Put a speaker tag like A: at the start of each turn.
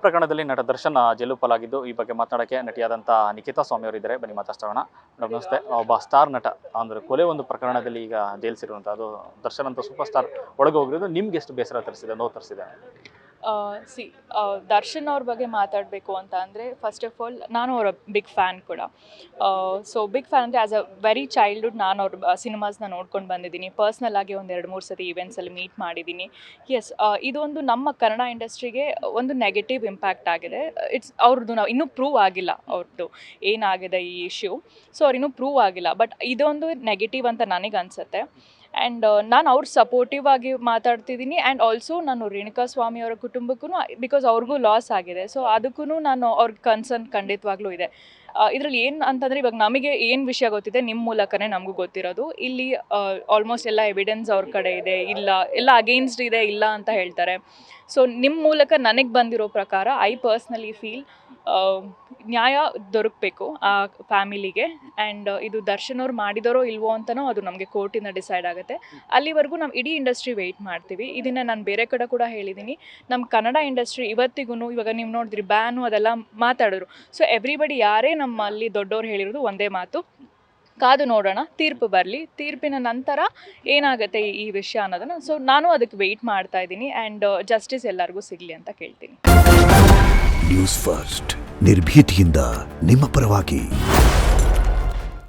A: ಪ್ರಕರಣದಲ್ಲಿ ನಟ ದರ್ಶನ್ ಜೈಲು ಪಾಲಾಗಿದ್ದು, ಈ ಬಗ್ಗೆ ಮಾತನಾಡೋಕ್ಕೆ ನಟಿಯಾದಂಥ ನಿಖಿತಾ ಸ್ವಾಮಿ ಅವರು ಇದ್ದಾರೆ. ಬನ್ನಿ ಮಾತಾಡ್ಸೋಣ. ಮೇಡಮ್ ನಮಸ್ತೆ. ಒಬ್ಬ ಸ್ಟಾರ್ ನಟ ಅಂದರೆ ಕೊಲೆ ಒಂದು ಪ್ರಕರಣದಲ್ಲಿ ಈಗ ಜೈಲು ಸೇರುವಂಥ ಅದು ದರ್ಶನ್ ಅಂತ ಸೂಪರ್ ಸ್ಟಾರ್ ಒಳಗೆ ಹೋಗಿರೋದು ನಿಮ್ಗೆ ಎಷ್ಟು ಬೇಸರ ತರಿಸಿದೆ, ನೋವು ತರಿಸಿದೆ?
B: ದರ್ಶನ್ ಅವ್ರ ಬಗ್ಗೆ ಮಾತಾಡಬೇಕು ಅಂತ ಅಂದರೆ ಫಸ್ಟ್ ಆಫ್ ಆಲ್ ನಾನು ಅವರ ಬಿಗ್ ಫ್ಯಾನ್ ಕೂಡ. ಸೊ ಬಿಗ್ ಫ್ಯಾನ್ ಅಂದರೆ ಆ್ಯಸ್ ಅ ವೆರಿ ಚೈಲ್ಡ್ಹುಡ್ ನಾನು ಅವ್ರ ಸಿನಿಮಾಸ್ನ ನೋಡ್ಕೊಂಡು ಬಂದಿದ್ದೀನಿ. ಪರ್ಸ್ನಲ್ ಆಗಿ ಒಂದು 2-3 ಸತಿ ಈವೆಂಟ್ಸಲ್ಲಿ ಮೀಟ್ ಮಾಡಿದ್ದೀನಿ. ಎಸ್, ಇದೊಂದು ನಮ್ಮ ಕನ್ನಡ ಇಂಡಸ್ಟ್ರಿಗೆ ಒಂದು ನೆಗೆಟಿವ್ ಇಂಪ್ಯಾಕ್ಟ್ ಆಗಿದೆ. ಅವ್ರದ್ದು ನಾವು ಇನ್ನೂ ಪ್ರೂವ್ ಆಗಿಲ್ಲ ಅವ್ರದ್ದು ಏನಾಗಿದೆ ಈ ಇಶ್ಯೂ. ಸೊ ಅವ್ರು ಇನ್ನೂ ಪ್ರೂವ್ ಆಗಿಲ್ಲ. ಬಟ್ ಇದೊಂದು ನೆಗೆಟಿವ್ ಅಂತ ನನಗೆ ಅನಿಸುತ್ತೆ. ಆ್ಯಂಡ್ ನಾನು ಅವ್ರು ಸಪೋರ್ಟಿವ್ ಆಗಿ ಮಾತಾಡ್ತಿದ್ದೀನಿ. ಆ್ಯಂಡ್ ಆಲ್ಸೋ ನಾನು ರೇಣುಕಾ ಸ್ವಾಮಿ ಅವರ ಕುಟುಂಬಕ್ಕೂ ಬಿಕಾಸ್ ಅವ್ರಿಗೂ ಲಾಸ್ ಆಗಿದೆ. ಸೊ ಅದಕ್ಕೂ ನಾನು ಅವ್ರ ಕನ್ಸರ್ನ್ ಖಂಡಿತವಾಗ್ಲೂ ಇದೆ. ಇದರಲ್ಲಿ ಏನು ಅಂತಂದರೆ ಇವಾಗ ನಮಗೆ ಏನು ವಿಷಯ ಗೊತ್ತಿದೆ ನಿಮ್ಮ ಮೂಲಕನೇ ನಮಗೂ ಗೊತ್ತಿರೋದು. ಇಲ್ಲಿ ಆಲ್ಮೋಸ್ಟ್ ಎಲ್ಲ ಎವಿಡೆನ್ಸ್ ಅವ್ರ ಕಡೆ ಇದೆ, ಎಲ್ಲ ಅಗೇನ್ಸ್ಟ್ ಇದೆ, ಇಲ್ಲ ಅಂತ ಹೇಳ್ತಾರೆ. ಸೊ ನಿಮ್ಮ ಮೂಲಕ ನನಗೆ ಬಂದಿರೋ ಪ್ರಕಾರ ಐ ಪರ್ಸ್ನಲಿ ಫೀಲ್ ನ್ಯಾಯ ದೊರಕಬೇಕು ಆ ಫ್ಯಾಮಿಲಿಗೆ. ಆ್ಯಂಡ್ ಇದು ದರ್ಶನ್ ಅವ್ರು ಮಾಡಿದರೋ ಇಲ್ವೋ ಅಂತನೋ ಅದು ನಮಗೆ ಕೋರ್ಟಿಂದ ಡಿಸೈಡ್ ಆಗುತ್ತೆ. ಅಲ್ಲಿವರೆಗೂ ನಾವು ಇಡೀ ಇಂಡಸ್ಟ್ರಿ ವೆಯ್ಟ್ ಮಾಡ್ತೀವಿ. ಇದನ್ನು ನಾನು ಬೇರೆ ಕಡೆ ಕೂಡ ಹೇಳಿದ್ದೀನಿ. ನಮ್ಮ ಕನ್ನಡ ಇಂಡಸ್ಟ್ರಿ ಇವತ್ತಿಗೂ ಇವಾಗ ನೀವು ನೋಡಿದ್ರಿ ಬ್ಯಾನು ಅದೆಲ್ಲ ಮಾತಾಡಿದ್ರು. ಸೊ ಎವ್ರಿಬಡಿ ಯಾರೇ ನಮ್ಮಲ್ಲಿ ದೊಡ್ಡವ್ರು ಹೇಳಿರೋದು ಒಂದೇ ಮಾತು, ಕಾದು ನೋಡೋಣ, ತೀರ್ಪು ಬರಲಿ, ತೀರ್ಪಿನ ನಂತರ ಏನಾಗುತ್ತೆ ಈ ವಿಷಯ ಅನ್ನೋದನ್ನು. ಸೊ ನಾನು ಅದಕ್ಕೆ ವೆಯ್ಟ್ ಮಾಡ್ತಾ ಇದ್ದೀನಿ. ಆ್ಯಂಡ್ ಜಸ್ಟಿಸ್ ಎಲ್ಲರಿಗೂ ಸಿಗಲಿ ಅಂತ ಕೇಳ್ತೀನಿ.
C: ನ್ಯೂಸ್ ಫಸ್ಟ್ ನಿರ್ಭೀತಿಯಿಂದ ನಿಮ್ಮ ಪರವಾಗಿ.